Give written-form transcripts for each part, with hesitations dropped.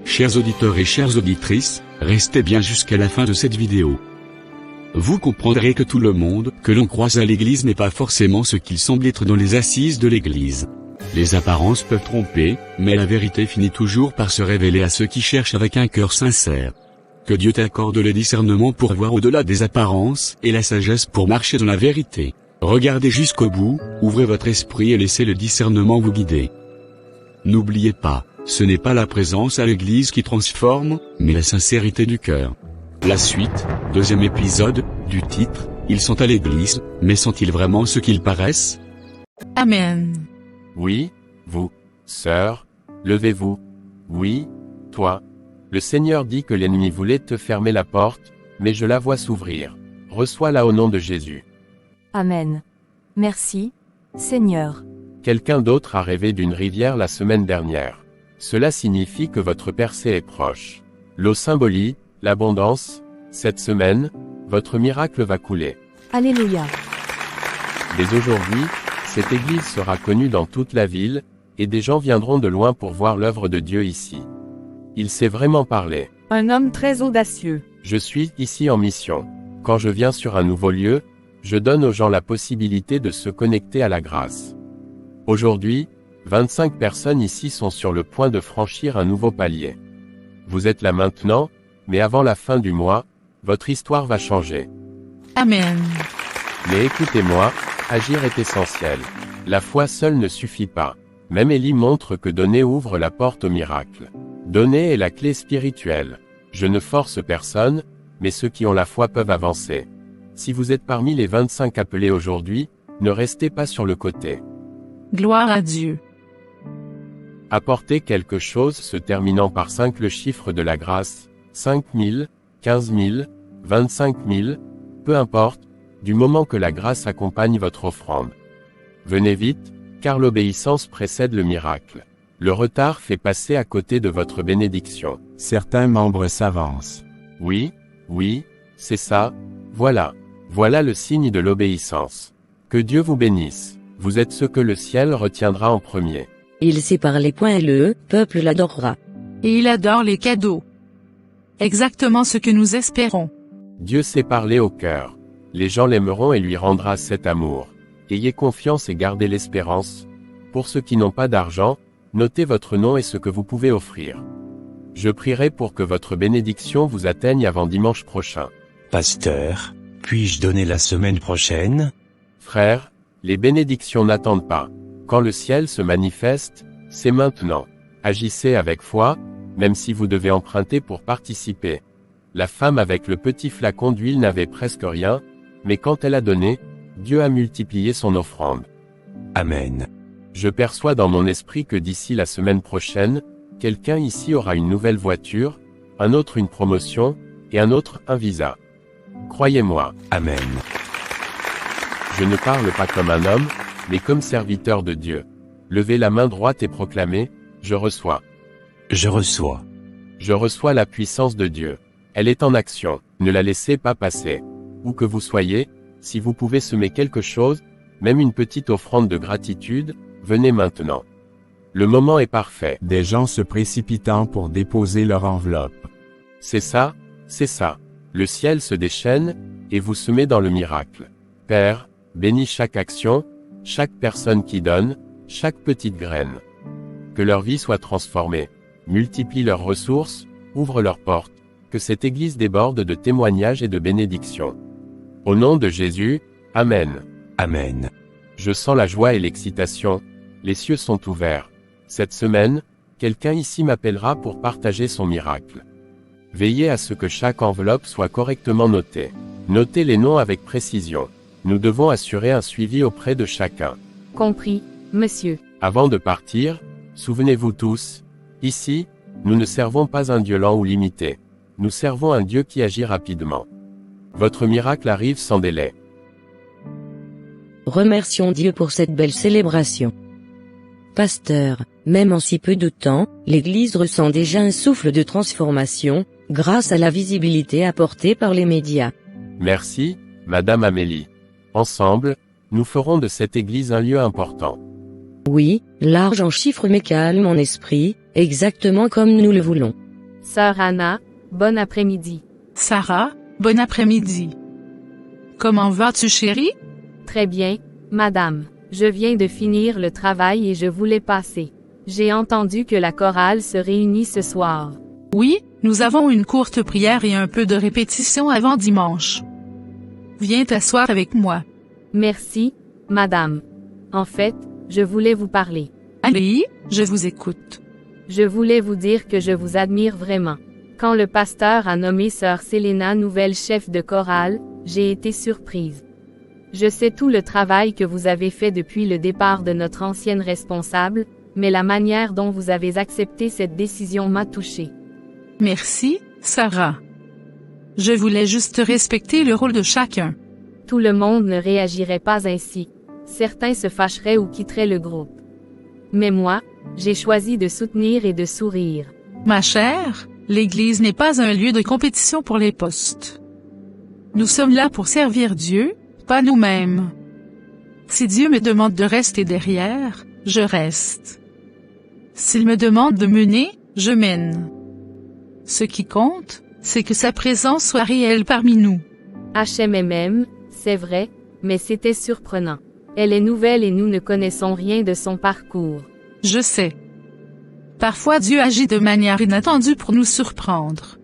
Chers auditeurs et chères auditrices, restez bien jusqu'à la fin de cette vidéo. Vous comprendrez que tout le monde que l'on croise à l'église n'est pas forcément ce qu'il semble être dans les assises de l'église. Les apparences peuvent tromper, mais la vérité finit toujours par se révéler à ceux qui cherchent avec un cœur sincère. Que Dieu t'accorde le discernement pour voir au-delà des apparences et la sagesse pour marcher dans la vérité. Regardez jusqu'au bout, ouvrez votre esprit et laissez le discernement vous guider. N'oubliez pas, ce n'est pas la présence à l'église qui transforme, mais la sincérité du cœur. La suite, deuxième épisode, du titre, ils sont à l'église, mais sont-ils vraiment ce qu'ils paraissent? Amen. Oui, vous, sœur, levez-vous. Oui, toi. Le Seigneur dit que l'ennemi voulait te fermer la porte, mais je la vois s'ouvrir. Reçois-la au nom de Jésus. Amen. Merci, Seigneur. Quelqu'un d'autre a rêvé d'une rivière la semaine dernière. Cela signifie que votre percée est proche. L'eau symbolise l'abondance. Cette semaine, votre miracle va couler. Alléluia. Dès aujourd'hui, cette église sera connue dans toute la ville, et des gens viendront de loin pour voir l'œuvre de Dieu ici. Il sait vraiment parler. Un homme très audacieux. Je suis ici en mission. Quand je viens sur un nouveau lieu, je donne aux gens la possibilité de se connecter à la grâce. Aujourd'hui, 25 personnes ici sont sur le point de franchir un nouveau palier. Vous êtes là maintenant, mais avant la fin du mois, votre histoire va changer. Amen. Mais écoutez-moi, agir est essentiel. La foi seule ne suffit pas. Même Élie montre que donner ouvre la porte au miracle. Donner est la clé spirituelle. Je ne force personne, mais ceux qui ont la foi peuvent avancer. Si vous êtes parmi les 25 appelés aujourd'hui, ne restez pas sur le côté. Gloire à Dieu. Apporter quelque chose se terminant par 5 le chiffre de la grâce, 5 000, 15 000, 25 000, peu importe, du moment que la grâce accompagne votre offrande. Venez vite, car l'obéissance précède le miracle. Le retard fait passer à côté de votre bénédiction. Certains membres s'avancent. Oui, c'est ça, voilà. Voilà le signe de l'obéissance. Que Dieu vous bénisse. Vous êtes ce que le ciel retiendra en premier. Il sépare les poings et le peuple l'adorera. Et il adore les cadeaux. Exactement ce que nous espérons. Dieu sait parler au cœur. Les gens l'aimeront et lui rendra cet amour. Ayez confiance et gardez l'espérance. Pour ceux qui n'ont pas d'argent, notez votre nom et ce que vous pouvez offrir. Je prierai pour que votre bénédiction vous atteigne avant dimanche prochain. Pasteur, puis-je donner la semaine prochaine? Frère, les bénédictions n'attendent pas. Quand le ciel se manifeste, c'est maintenant. Agissez avec foi, même si vous devez emprunter pour participer. La femme avec le petit flacon d'huile n'avait presque rien, mais quand elle a donné, Dieu a multiplié son offrande. Amen. Je perçois dans mon esprit que d'ici la semaine prochaine, quelqu'un ici aura une nouvelle voiture, un autre une promotion, et un autre un visa. Croyez-moi. Amen. Je ne parle pas comme un homme, mais comme serviteur de Dieu. Levez la main droite et proclamez, je reçois. Je reçois. Je reçois la puissance de Dieu. Elle est en action, ne la laissez pas passer. Où que vous soyez, si vous pouvez semer quelque chose, même une petite offrande de gratitude, venez maintenant. Le moment est parfait. Des gens se précipitant pour déposer leur enveloppe. C'est ça. Le ciel se déchaîne, et vous semez dans le miracle. Père, bénis chaque action, chaque personne qui donne, chaque petite graine. Que leur vie soit transformée. Multiplie leurs ressources, ouvre leurs portes. Que cette église déborde de témoignages et de bénédictions. Au nom de Jésus, Amen. Amen. Je sens la joie et l'excitation. Les cieux sont ouverts. Cette semaine, quelqu'un ici m'appellera pour partager son miracle. Veillez à ce que chaque enveloppe soit correctement notée. Notez les noms avec précision. Nous devons assurer un suivi auprès de chacun. Compris, monsieur. Avant de partir, souvenez-vous tous, ici, nous ne servons pas un Dieu lent ou limité. Nous servons un Dieu qui agit rapidement. Votre miracle arrive sans délai. Remercions Dieu pour cette belle célébration. Pasteur, même en si peu de temps, l'Église ressent déjà un souffle de transformation, grâce à la visibilité apportée par les médias. Merci, Madame Amélie. Ensemble, nous ferons de cette Église un lieu important. Oui, large en chiffres mais calme en esprit, exactement comme nous le voulons. Sœur Anna, bon après-midi. Sarah, bon après-midi. Comment vas-tu, chérie? Très bien, madame. Je viens de finir le travail et je voulais passer. J'ai entendu que la chorale se réunit ce soir. Oui, nous avons une courte prière et un peu de répétition avant dimanche. Viens t'asseoir avec moi. Merci, madame. En fait, je voulais vous parler. Allez, je vous écoute. Je voulais vous dire que je vous admire vraiment. Quand le pasteur a nommé sœur Selena nouvelle chef de chorale, j'ai été surprise. Je sais tout le travail que vous avez fait depuis le départ de notre ancienne responsable, mais la manière dont vous avez accepté cette décision m'a touchée. Merci, Sarah. Je voulais juste respecter le rôle de chacun. Tout le monde ne réagirait pas ainsi. Certains se fâcheraient ou quitteraient le groupe. Mais moi, j'ai choisi de soutenir et de sourire. Ma chère, l'Église n'est pas un lieu de compétition pour les postes. Nous sommes là pour servir Dieu, pas nous-mêmes. Si Dieu me demande de rester derrière, je reste. S'il me demande de mener, je mène. Ce qui compte, c'est que sa présence soit réelle parmi nous. HMMM, c'est vrai, mais c'était surprenant. Elle est nouvelle et nous ne connaissons rien de son parcours. Je sais. Parfois Dieu agit de manière inattendue pour nous surprendre.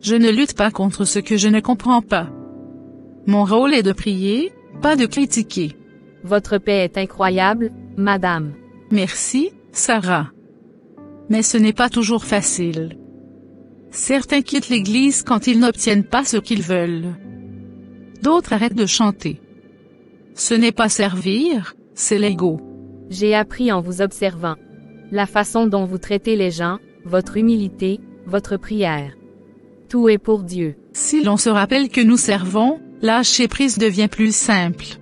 Je ne lutte pas contre ce que je ne comprends pas. Mon rôle est de prier, pas de critiquer. Votre paix est incroyable, madame. Merci, Sarah. Mais ce n'est pas toujours facile. Certains quittent l'Église quand ils n'obtiennent pas ce qu'ils veulent. D'autres arrêtent de chanter. Ce n'est pas servir, c'est l'ego. J'ai appris en vous observant. La façon dont vous traitez les gens, votre humilité, votre prière. Tout est pour Dieu. Si l'on se rappelle que nous servons, lâcher prise devient plus simple.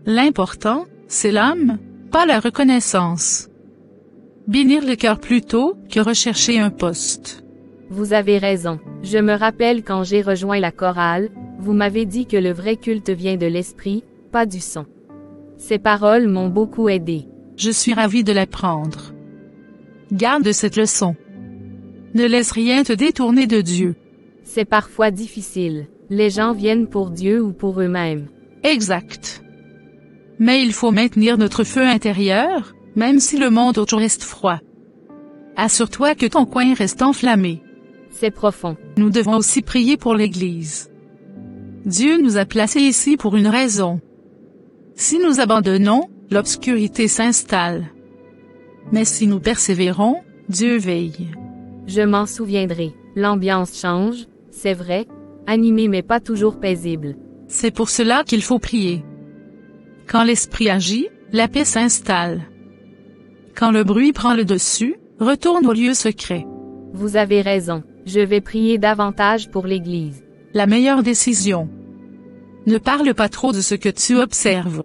L'important, c'est l'âme, pas la reconnaissance. Bénir le cœur plutôt que rechercher un poste. Vous avez raison. Je me rappelle quand j'ai rejoint la chorale, vous m'avez dit que le vrai culte vient de l'esprit, pas du son. Ces paroles m'ont beaucoup aidé. Je suis ravie de l'apprendre. Garde cette leçon. Ne laisse rien te détourner de Dieu. C'est parfois difficile. Les gens viennent pour Dieu ou pour eux-mêmes. Exact. Mais il faut maintenir notre feu intérieur, même si le monde autour reste froid. Assure-toi que ton coin reste enflammé. C'est profond. Nous devons aussi prier pour l'Église. Dieu nous a placés ici pour une raison. Si nous abandonnons, l'obscurité s'installe. Mais si nous persévérons, Dieu veille. Je m'en souviendrai. L'ambiance change, c'est vrai, animée mais pas toujours paisible. C'est pour cela qu'il faut prier. Quand l'esprit agit, la paix s'installe. Quand le bruit prend le dessus, retourne au lieu secret. Vous avez raison. Je vais prier davantage pour l'Église. La meilleure décision. Ne parle pas trop de ce que tu observes.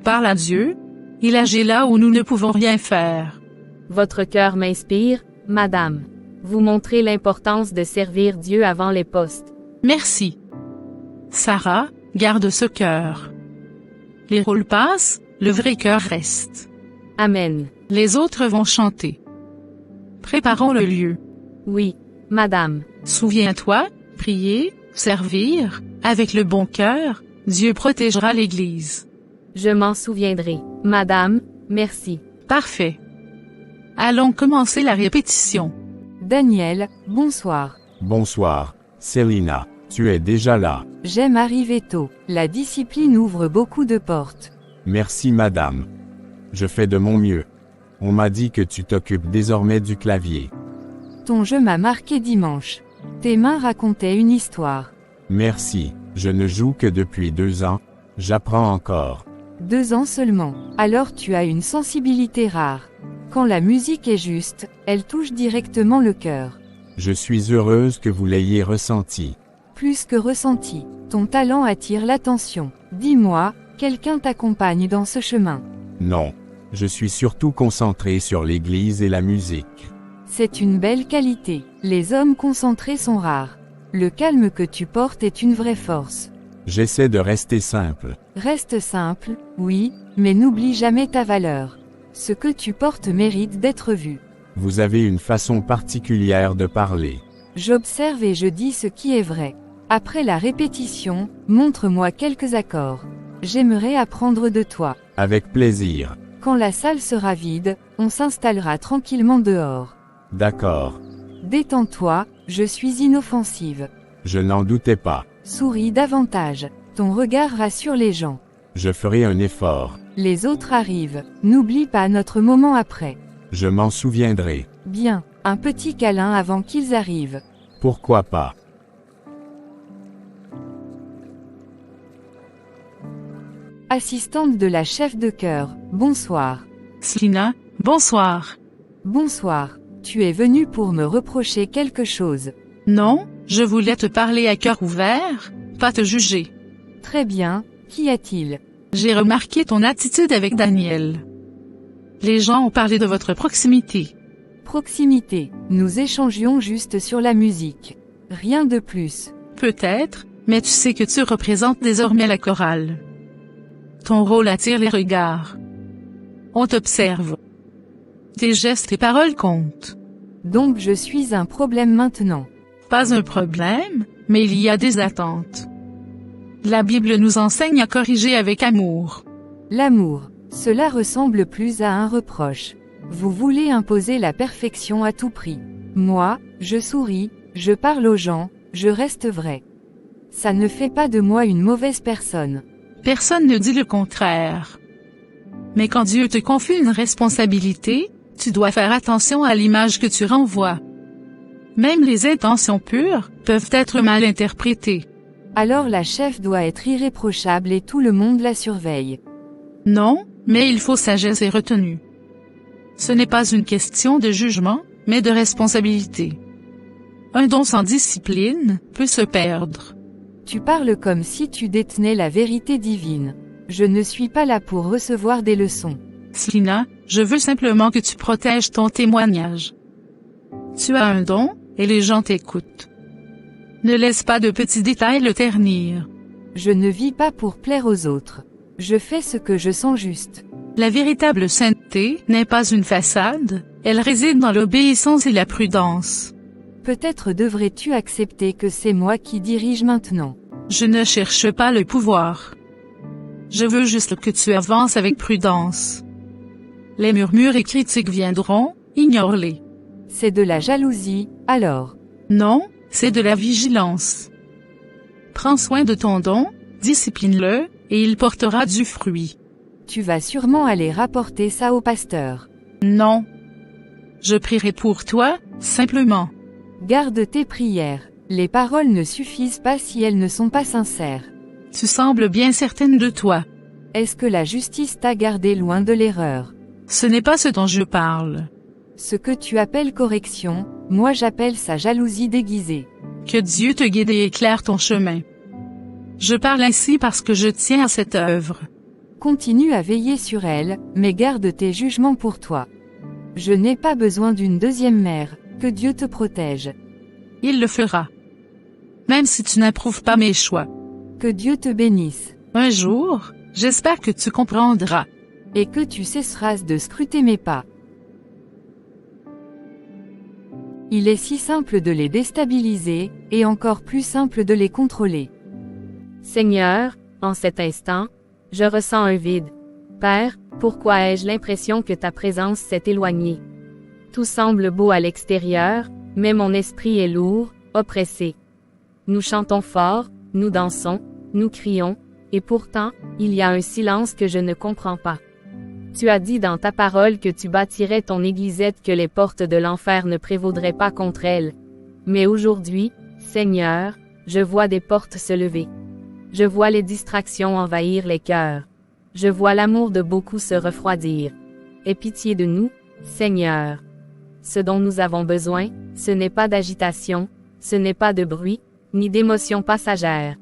Parle à Dieu. Il agit là où nous ne pouvons rien faire. Votre cœur m'inspire, madame. Vous montrez l'importance de servir Dieu avant les postes. Merci. Sarah, garde ce cœur. Les rôles passent, le vrai cœur reste. Amen. Les autres vont chanter. Préparons le lieu. Oui, madame. Souviens-toi, prier, servir, avec le bon cœur, Dieu protégera l'Église. Je m'en souviendrai. Madame, merci. Parfait. Allons commencer la répétition. Daniel, bonsoir. Bonsoir, Selena, tu es déjà là. J'aime arriver tôt. La discipline ouvre beaucoup de portes. Merci madame. Je fais de mon mieux. On m'a dit que tu t'occupes désormais du clavier. Ton jeu m'a marqué dimanche. Tes mains racontaient une histoire. Merci, je ne joue que depuis 2 ans, j'apprends encore. 2 ans seulement. Alors tu as une sensibilité rare. Quand la musique est juste, elle touche directement le cœur. Je suis heureuse que vous l'ayez ressenti. Plus que ressenti, ton talent attire l'attention. Dis-moi, quelqu'un t'accompagne dans ce chemin. Non, je suis surtout concentré sur l'église et la musique. C'est une belle qualité. Les hommes concentrés sont rares. Le calme que tu portes est une vraie force. J'essaie de rester simple. Reste simple, oui, mais n'oublie jamais ta valeur. Ce que tu portes mérite d'être vu. Vous avez une façon particulière de parler. J'observe et je dis ce qui est vrai. Après la répétition, montre-moi quelques accords. J'aimerais apprendre de toi. Avec plaisir. Quand la salle sera vide, on s'installera tranquillement dehors. D'accord. Détends-toi, je suis inoffensive. Je n'en doutais pas. Souris davantage. Ton regard rassure les gens. Je ferai un effort. Les autres arrivent. N'oublie pas notre moment après. Je m'en souviendrai. Bien, un petit câlin avant qu'ils arrivent. Pourquoi pas? Assistante de la chef de chœur, bonsoir. Célina, bonsoir. Bonsoir. Tu es venue pour me reprocher quelque chose. Non, je voulais te parler à cœur ouvert, pas te juger. Très bien, qu'y a-t-il? J'ai remarqué ton attitude avec Daniel. Les gens ont parlé de votre proximité. Proximité. Nous échangions juste sur la musique. Rien de plus. Peut-être, mais tu sais que tu représentes désormais la chorale. Ton rôle attire les regards. On t'observe. Tes gestes et paroles comptent. Donc je suis un problème maintenant. Pas un problème, mais il y a des attentes. La Bible nous enseigne à corriger avec amour. L'amour. Cela ressemble plus à un reproche. Vous voulez imposer la perfection à tout prix. Moi, je souris, je parle aux gens, je reste vrai. Ça ne fait pas de moi une mauvaise personne. Personne ne dit le contraire. Mais quand Dieu te confie une responsabilité, tu dois faire attention à l'image que tu renvoies. Même les intentions pures peuvent être mal interprétées. Alors la chef doit être irréprochable et tout le monde la surveille. Non, mais il faut sagesse et retenue. Ce n'est pas une question de jugement, mais de responsabilité. Un don sans discipline peut se perdre. Tu parles comme si tu détenais la vérité divine. Je ne suis pas là pour recevoir des leçons. Célina, je veux simplement que tu protèges ton témoignage. Tu as un don, et les gens t'écoutent. Ne laisse pas de petits détails le ternir. Je ne vis pas pour plaire aux autres. Je fais ce que je sens juste. La véritable sainteté n'est pas une façade, elle réside dans l'obéissance et la prudence. Peut-être devrais-tu accepter que c'est moi qui dirige maintenant. Je ne cherche pas le pouvoir. Je veux juste que tu avances avec prudence. Les murmures et critiques viendront, ignore-les. C'est de la jalousie, alors. Non, c'est de la vigilance. Prends soin de ton don, discipline-le, et il portera du fruit. Tu vas sûrement aller rapporter ça au pasteur. Non. Je prierai pour toi, simplement. Garde tes prières. Les paroles ne suffisent pas si elles ne sont pas sincères. Tu sembles bien certaine de toi. Est-ce que la justice t'a gardé loin de l'erreur? Ce n'est pas ce dont je parle. Ce que tu appelles correction, moi j'appelle ça jalousie déguisée. Que Dieu te guide et éclaire ton chemin. Je parle ainsi parce que je tiens à cette œuvre. Continue à veiller sur elle, mais garde tes jugements pour toi. Je n'ai pas besoin d'une deuxième mère, que Dieu te protège. Il le fera. Même si tu n'approuves pas mes choix. Que Dieu te bénisse. Un jour, j'espère que tu comprendras. Et que tu cesseras de scruter mes pas. Il est si simple de les déstabiliser, et encore plus simple de les contrôler. Seigneur, en cet instant, je ressens un vide. Père, pourquoi ai-je l'impression que ta présence s'est éloignée? Tout semble beau à l'extérieur, mais mon esprit est lourd, oppressé. Nous chantons fort, nous dansons, nous crions, et pourtant, il y a un silence que je ne comprends pas. Tu as dit dans ta parole que tu bâtirais ton églisette, que les portes de l'enfer ne prévaudraient pas contre elle. Mais aujourd'hui, Seigneur, je vois des portes se lever. Je vois les distractions envahir les cœurs. Je vois l'amour de beaucoup se refroidir. Aie pitié de nous, Seigneur. Ce dont nous avons besoin, ce n'est pas d'agitation, ce n'est pas de bruit, ni d'émotions passagères.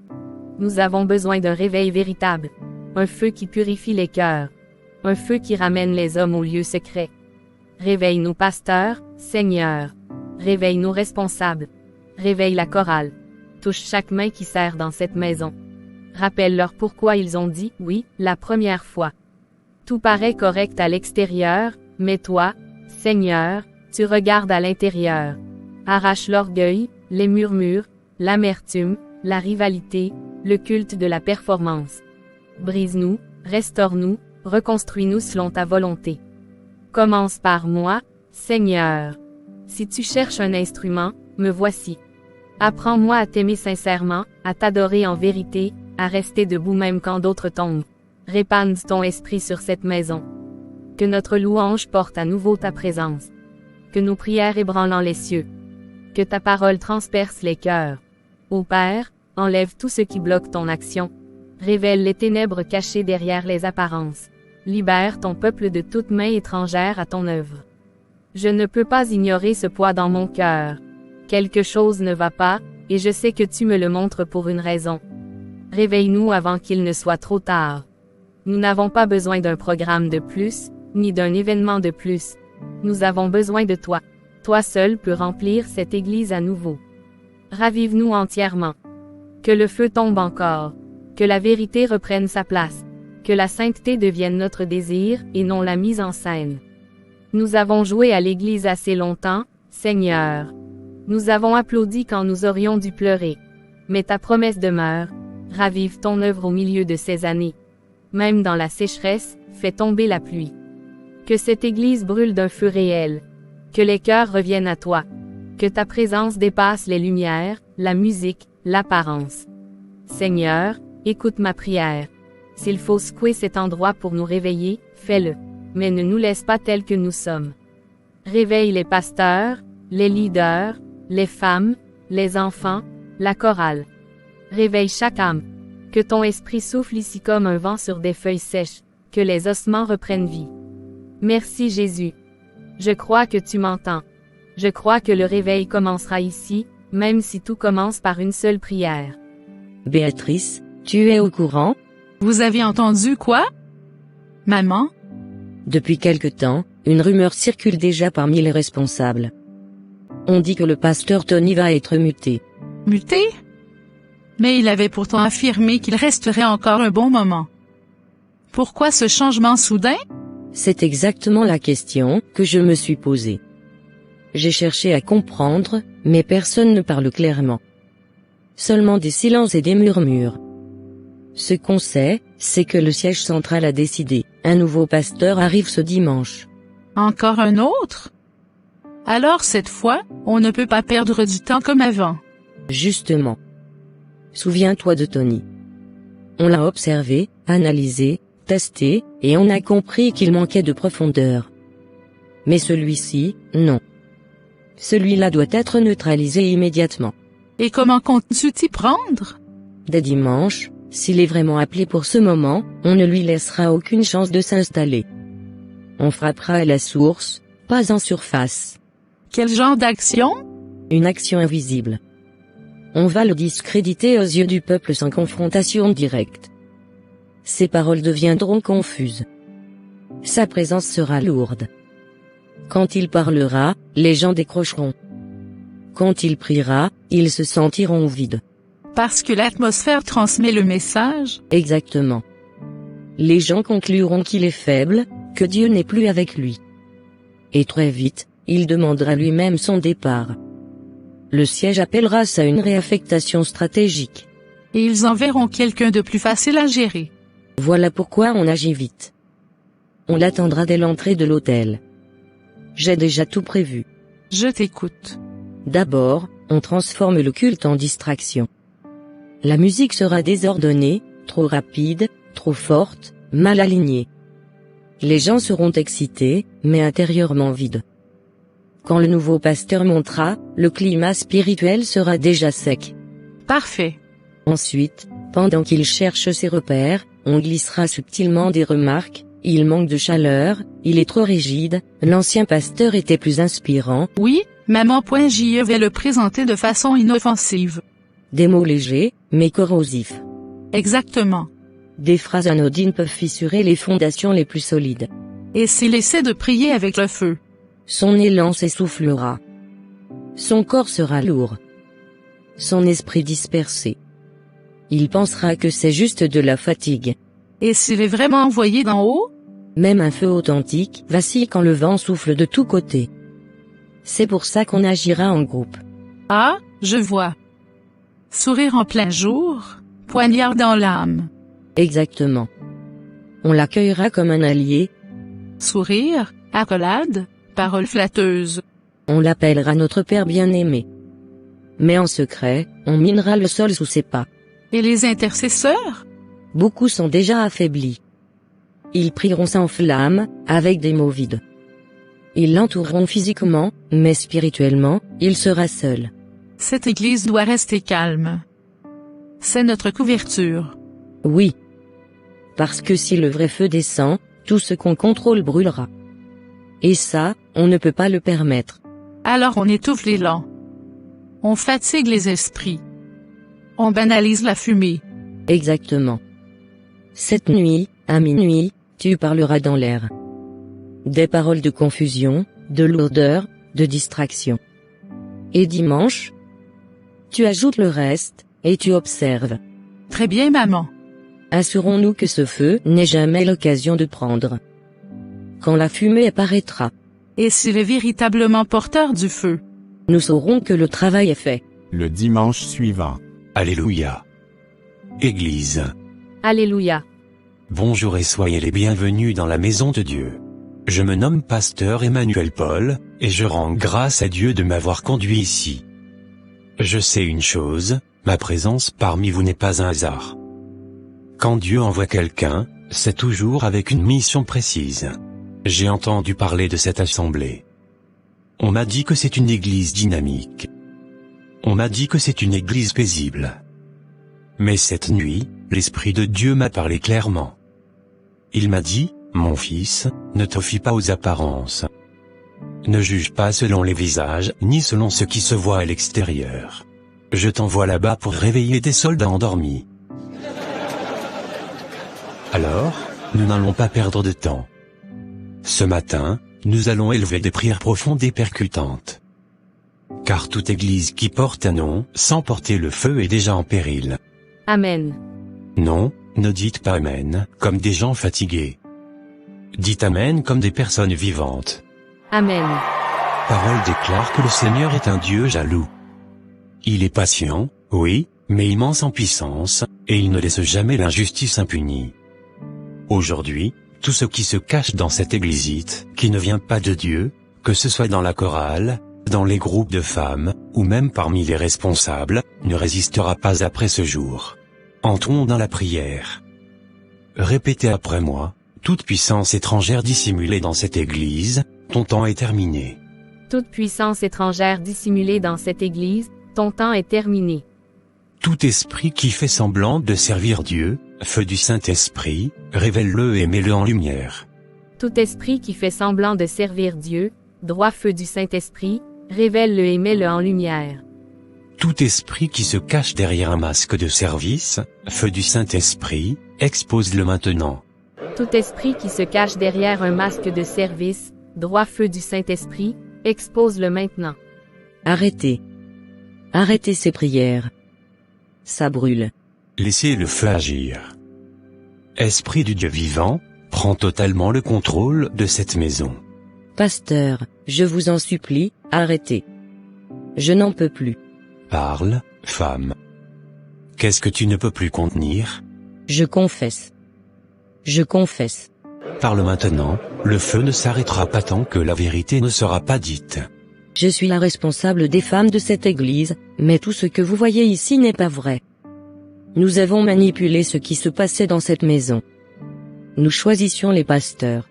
Nous avons besoin d'un réveil véritable, un feu qui purifie les cœurs, un feu qui ramène les hommes au lieu secret. Réveille-nous pasteurs, Seigneur. Réveille-nous responsables. Réveille la chorale. Touche chaque main qui sert dans cette maison. Rappelle-leur pourquoi ils ont dit « oui » la première fois. Tout paraît correct à l'extérieur, mais toi, Seigneur, Tu regardes à l'intérieur. Arrache l'orgueil, les murmures, l'amertume, la rivalité, le culte de la performance. Brise-nous, restaure-nous, reconstruis-nous selon ta volonté. Commence par moi, Seigneur. Si tu cherches un instrument, me voici. Apprends-moi à t'aimer sincèrement, à t'adorer en vérité, à rester debout même quand d'autres tombent. Répande ton esprit sur cette maison. Que notre louange porte à nouveau ta présence. Que nos prières ébranlant les cieux. Que ta parole transperce les cœurs. Ô Père, enlève tout ce qui bloque ton action. Révèle les ténèbres cachées derrière les apparences. Libère ton peuple de toute main étrangère à ton œuvre. Je ne peux pas ignorer ce poids dans mon cœur. Quelque chose ne va pas, et je sais que tu me le montres pour une raison. Réveille-nous avant qu'il ne soit trop tard. Nous n'avons pas besoin d'un programme de plus, ni d'un événement de plus. Nous avons besoin de toi. Toi seul peux remplir cette église à nouveau. Ravive-nous entièrement. Que le feu tombe encore. Que la vérité reprenne sa place. Que la sainteté devienne notre désir, et non la mise en scène. Nous avons joué à l'église assez longtemps, Seigneur. Nous avons applaudi quand nous aurions dû pleurer. Mais ta promesse demeure. Ravive ton œuvre au milieu de ces années. Même dans la sécheresse, fais tomber la pluie. Que cette église brûle d'un feu réel. Que les cœurs reviennent à toi. Que ta présence dépasse les lumières, la musique, l'apparence. Seigneur, écoute ma prière. S'il faut secouer cet endroit pour nous réveiller, fais-le. Mais ne nous laisse pas tels que nous sommes. Réveille les pasteurs, les leaders, les femmes, les enfants, la chorale. Réveille chaque âme. Que ton esprit souffle ici comme un vent sur des feuilles sèches, que les ossements reprennent vie. Merci Jésus. Je crois que tu m'entends. Je crois que le réveil commencera ici, même si tout commence par une seule prière. Béatrice, tu es au courant? Vous avez entendu quoi? Maman? Depuis quelque temps, une rumeur circule déjà parmi les responsables. On dit que le pasteur Tony va être muté. Muté? Mais il avait pourtant affirmé qu'il resterait encore un bon moment. Pourquoi ce changement soudain? C'est exactement la question que je me suis posée. J'ai cherché à comprendre, mais personne ne parle clairement. Seulement des silences et des murmures. Ce qu'on sait, c'est que le siège central a décidé. Un nouveau pasteur arrive ce dimanche. Encore un autre? Alors cette fois, on ne peut pas perdre du temps comme avant. Justement. Souviens-toi de Tony. On l'a observé, analysé, testé, et on a compris qu'il manquait de profondeur. Mais celui-ci, non. Celui-là doit être neutralisé immédiatement. Et comment comptes-tu t'y prendre? Dès dimanche, s'il est vraiment appelé pour ce moment, on ne lui laissera aucune chance de s'installer. On frappera à la source, pas en surface. Quel genre d'action? Une action invisible. On va le discréditer aux yeux du peuple sans confrontation directe. Ses paroles deviendront confuses. Sa présence sera lourde. Quand il parlera, les gens décrocheront. Quand il priera, ils se sentiront vides. Parce que l'atmosphère transmet le message? Exactement. Les gens concluront qu'il est faible, que Dieu n'est plus avec lui. Et très vite, il demandera lui-même son départ. Le siège appellera ça une réaffectation stratégique. Et ils enverront quelqu'un de plus facile à gérer. Voilà pourquoi on agit vite. On l'attendra dès l'entrée de l'hôtel. J'ai déjà tout prévu. Je t'écoute. D'abord, on transforme le culte en distraction. La musique sera désordonnée, trop rapide, trop forte, mal alignée. Les gens seront excités, mais intérieurement vides. Quand le nouveau pasteur montera, le climat spirituel sera déjà sec. Parfait. Ensuite, pendant qu'il cherche ses repères, on glissera subtilement des remarques. Il manque de chaleur, il est trop rigide, l'ancien pasteur était plus inspirant. Oui, maman.je va le présenter de façon inoffensive. Des mots légers, mais corrosifs. Exactement. Des phrases anodines peuvent fissurer les fondations les plus solides. Et s'il essaie de prier avec le feu? Son élan s'essoufflera. Son corps sera lourd. Son esprit dispersé. Il pensera que c'est juste de la fatigue. Et s'il est vraiment envoyé d'en haut? Même un feu authentique vacille quand le vent souffle de tous côtés. C'est pour ça qu'on agira en groupe. Ah, je vois. Sourire en plein jour, poignard dans l'âme. Exactement. On l'accueillera comme un allié. Sourire, accolade, parole flatteuse. On l'appellera notre Père bien-aimé. Mais en secret, on minera le sol sous ses pas. Et les intercesseurs? Beaucoup sont déjà affaiblis. Ils prieront sans flamme, avec des mots vides. Ils l'entoureront physiquement, mais spirituellement, il sera seul. Cette église doit rester calme. C'est notre couverture. Oui. Parce que si le vrai feu descend, tout ce qu'on contrôle brûlera. Et ça, on ne peut pas le permettre. Alors on étouffe l'élan. On fatigue les esprits. On banalise la fumée. Exactement. Cette nuit, à minuit, tu parleras dans l'air. Des paroles de confusion, de lourdeur, de distraction. Et dimanche, tu ajoutes le reste, et tu observes. Très bien, maman. Assurons-nous que ce feu n'ait jamais l'occasion de prendre. Quand la fumée apparaîtra, Et s'il est véritablement porteur du feu? nous saurons que le travail est fait. Le dimanche suivant. Alléluia. Église. Alléluia. Bonjour et soyez les bienvenus dans la maison de Dieu. Je me nomme Pasteur Emmanuel Paul, et je rends grâce à Dieu de m'avoir conduit ici. Je sais une chose, ma présence parmi vous n'est pas un hasard. Quand Dieu envoie quelqu'un, c'est toujours avec une mission précise. J'ai entendu parler de cette assemblée. On m'a dit que c'est une église dynamique. On m'a dit que c'est une église paisible. Mais cette nuit, l'Esprit de Dieu m'a parlé clairement. Il m'a dit, mon fils, ne te fie pas aux apparences. Ne juge pas selon les visages, ni selon ce qui se voit à l'extérieur. Je t'envoie là-bas pour réveiller des soldats endormis. Alors, nous n'allons pas perdre de temps. Ce matin, nous allons élever des prières profondes et percutantes. Car toute église qui porte un nom, sans porter le feu est déjà en péril. Amen. Non, ne dites pas Amen, comme des gens fatigués. Dites Amen comme des personnes vivantes. Amen. Parole déclare que le Seigneur est un Dieu jaloux. Il est patient, oui, mais immense en puissance, et il ne laisse jamais l'injustice impunie. Aujourd'hui, tout ce qui se cache dans cette église, qui ne vient pas de Dieu, que ce soit dans la chorale, dans les groupes de femmes, ou même parmi les responsables, ne résistera pas après ce jour. Entrons dans la prière. Répétez après moi, toute puissance étrangère dissimulée dans cette église, ton temps est terminé. Toute puissance étrangère dissimulée dans cette église, ton temps est terminé. Tout esprit qui fait semblant de servir Dieu, feu du Saint-Esprit, révèle-le et mets-le en lumière. Tout esprit qui fait semblant de servir Dieu, droit feu du Saint-Esprit, révèle-le et mets-le en lumière. Tout esprit qui se cache derrière un masque de service, feu du Saint-Esprit, expose-le maintenant. Tout esprit qui se cache derrière un masque de service, droit feu du Saint-Esprit, expose-le maintenant. Arrêtez. Arrêtez ces prières. Ça brûle. Laissez le feu agir. Esprit du Dieu vivant, prends totalement le contrôle de cette maison. Pasteur, je vous en supplie, arrêtez. Je n'en peux plus. Parle, femme. Qu'est-ce que tu ne peux plus contenir? Je confesse. Je confesse. Parle maintenant, le feu ne s'arrêtera pas tant que la vérité ne sera pas dite. Je suis la responsable des femmes de cette église, mais tout ce que vous voyez ici n'est pas vrai. Nous avons manipulé ce qui se passait dans cette maison. Nous choisissions les pasteurs.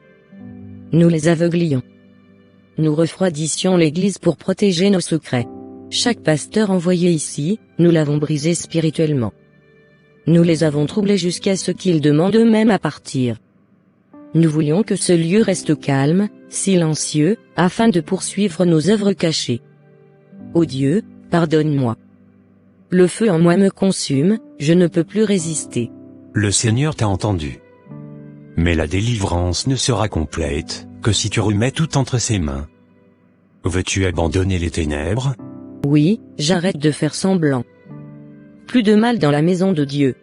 Nous les aveuglions. Nous refroidissions l'église pour protéger nos secrets. Chaque pasteur envoyé ici, nous l'avons brisé spirituellement. Nous les avons troublés jusqu'à ce qu'ils demandent eux-mêmes à partir. Nous voulions que ce lieu reste calme, silencieux, afin de poursuivre nos œuvres cachées. Ô Dieu, pardonne-moi. Le feu en moi me consume, je ne peux plus résister. Le Seigneur t'a entendu. Mais la délivrance ne sera complète que si tu remets tout entre ses mains. Veux-tu abandonner les ténèbres? Oui, j'arrête de faire semblant. Plus de mal dans la maison de Dieu.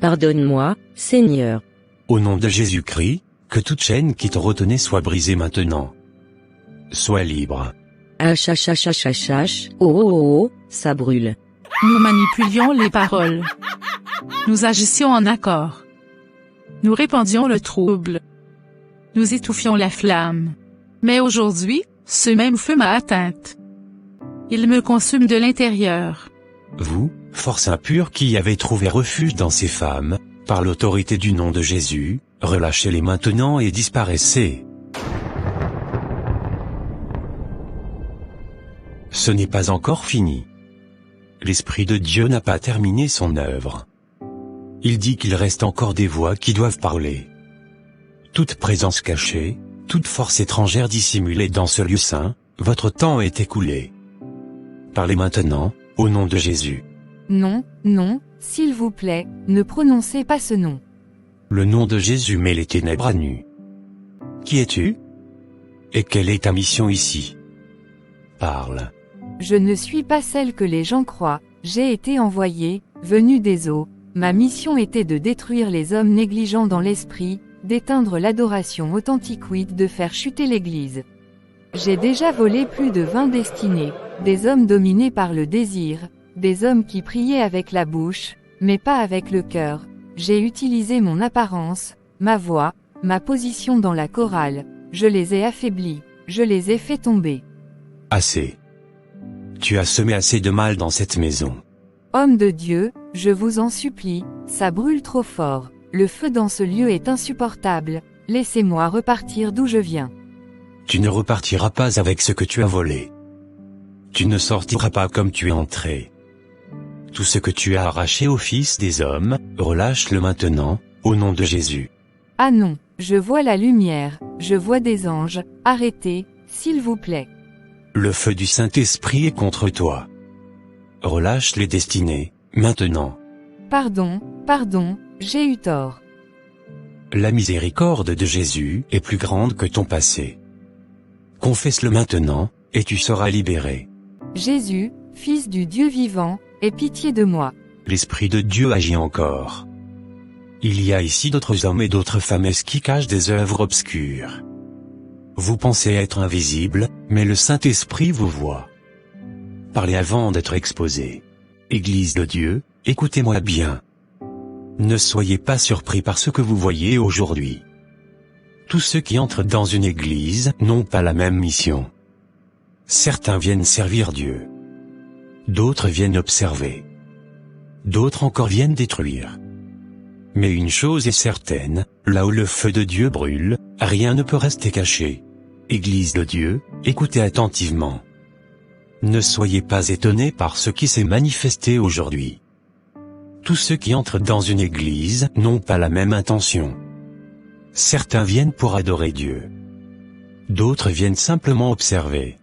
Pardonne-moi, Seigneur. Au nom de Jésus-Christ, que toute chaîne qui te retenait soit brisée maintenant. Sois libre. Oh, ça brûle. Nous manipulions les paroles. Nous agissions en accord. Nous répandions le trouble. Nous étouffions la flamme. Mais aujourd'hui, ce même feu m'a atteinte. Il me consume de l'intérieur. Vous, force impure qui avez trouvé refuge dans ces femmes, par l'autorité du nom de Jésus, relâchez-les maintenant et disparaissez. Ce n'est pas encore fini. L'Esprit de Dieu n'a pas terminé son œuvre. Il dit qu'il reste encore des voix qui doivent parler. Toute présence cachée, toute force étrangère dissimulée dans ce lieu saint, votre temps est écoulé. Parlez maintenant, au nom de Jésus. Non, non, s'il vous plaît, ne prononcez pas ce nom. Le nom de Jésus met les ténèbres à nu. Qui es-tu? Et quelle est ta mission ici? Parle. Je ne suis pas celle que les gens croient, j'ai été envoyé, venu des eaux, ma mission était de détruire les hommes négligents dans l'esprit, d'éteindre l'adoration authentique, de faire chuter l'Église. J'ai déjà volé plus de 20 destinées, des hommes dominés par le désir, des hommes qui priaient avec la bouche, mais pas avec le cœur. J'ai utilisé mon apparence, ma voix, ma position dans la chorale, je les ai affaiblis, je les ai fait tomber. Assez. Tu as semé assez de mal dans cette maison. Homme de Dieu, je vous en supplie, ça brûle trop fort, le feu dans ce lieu est insupportable, laissez-moi repartir d'où je viens. Tu ne repartiras pas avec ce que tu as volé. Tu ne sortiras pas comme tu es entré. Tout ce que tu as arraché au Fils des hommes, relâche-le maintenant, au nom de Jésus. Ah non, je vois la lumière, je vois des anges, arrêtez, s'il vous plaît. Le feu du Saint-Esprit est contre toi. Relâche les destinées, maintenant. Pardon, j'ai eu tort. La miséricorde de Jésus est plus grande que ton passé. Confesse-le maintenant, et tu seras libéré. Jésus, Fils du Dieu vivant, aie pitié de moi. L'Esprit de Dieu agit encore. Il y a ici d'autres hommes et d'autres femmes qui cachent des œuvres obscures. Vous pensez être invisible, mais le Saint-Esprit vous voit. Parlez avant d'être exposé. Église de Dieu, écoutez-moi bien. Ne soyez pas surpris par ce que vous voyez aujourd'hui. Tous ceux qui entrent dans une église n'ont pas la même mission. Certains viennent servir Dieu. D'autres viennent observer. D'autres encore viennent détruire. Mais une chose est certaine, là où le feu de Dieu brûle, rien ne peut rester caché. Église de Dieu, écoutez attentivement. Ne soyez pas étonnés par ce qui s'est manifesté aujourd'hui. Tous ceux qui entrent dans une église n'ont pas la même intention. Certains viennent pour adorer Dieu. D'autres viennent simplement observer.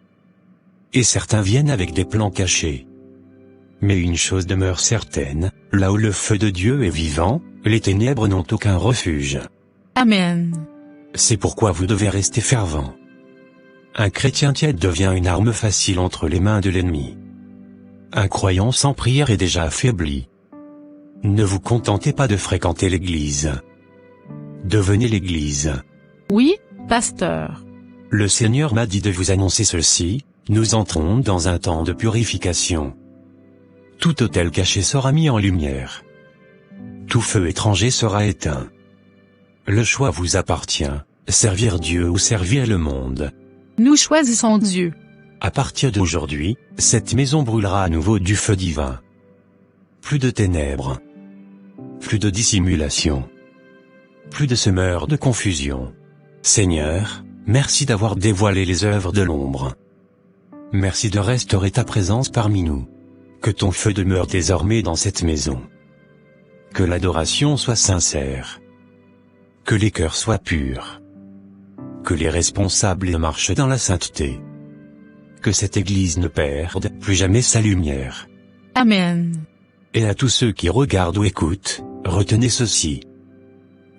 Et certains viennent avec des plans cachés. Mais une chose demeure certaine, là où le feu de Dieu est vivant, les ténèbres n'ont aucun refuge. Amen. C'est pourquoi vous devez rester fervent. Un chrétien tiède devient une arme facile entre les mains de l'ennemi. Un croyant sans prière est déjà affaibli. Ne vous contentez pas de fréquenter l'église. Devenez l'église. Oui, pasteur. Le Seigneur m'a dit de vous annoncer ceci, nous entrons dans un temps de purification. Tout autel caché sera mis en lumière. Tout feu étranger sera éteint. Le choix vous appartient, servir Dieu ou servir le monde. Nous choisissons Dieu. À partir d'aujourd'hui, cette maison brûlera à nouveau du feu divin. Plus de ténèbres. Plus de dissimulation. Plus de semeurs de confusion. Seigneur, merci d'avoir dévoilé les œuvres de l'ombre. Merci de restaurer ta présence parmi nous. Que ton feu demeure désormais dans cette maison. Que l'adoration soit sincère. Que les cœurs soient purs. Que les responsables marchent dans la sainteté. Que cette Église ne perde plus jamais sa lumière. Amen. Et à tous ceux qui regardent ou écoutent, retenez ceci.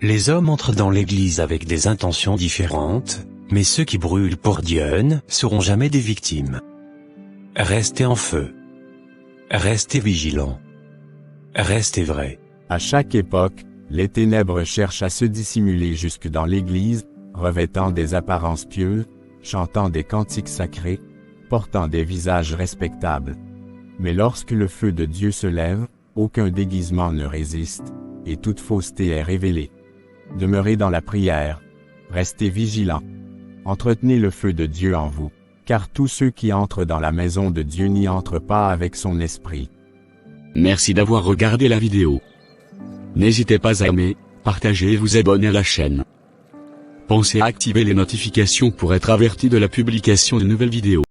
Les hommes entrent dans l'Église avec des intentions différentes, mais ceux qui brûlent pour Dieu ne seront jamais des victimes. Restez en feu. Restez vigilants. Restez vrais. À chaque époque, les ténèbres cherchent à se dissimuler jusque dans l'Église, revêtant des apparences pieuses, chantant des cantiques sacrés, portant des visages respectables. Mais lorsque le feu de Dieu se lève, aucun déguisement ne résiste, et toute fausseté est révélée. Demeurez dans la prière. Restez vigilants. Entretenez le feu de Dieu en vous, car tous ceux qui entrent dans la maison de Dieu n'y entrent pas avec son esprit. Merci d'avoir regardé la vidéo. N'hésitez pas à aimer, partager et vous abonner à la chaîne. Pensez à activer les notifications pour être averti de la publication de nouvelles vidéos.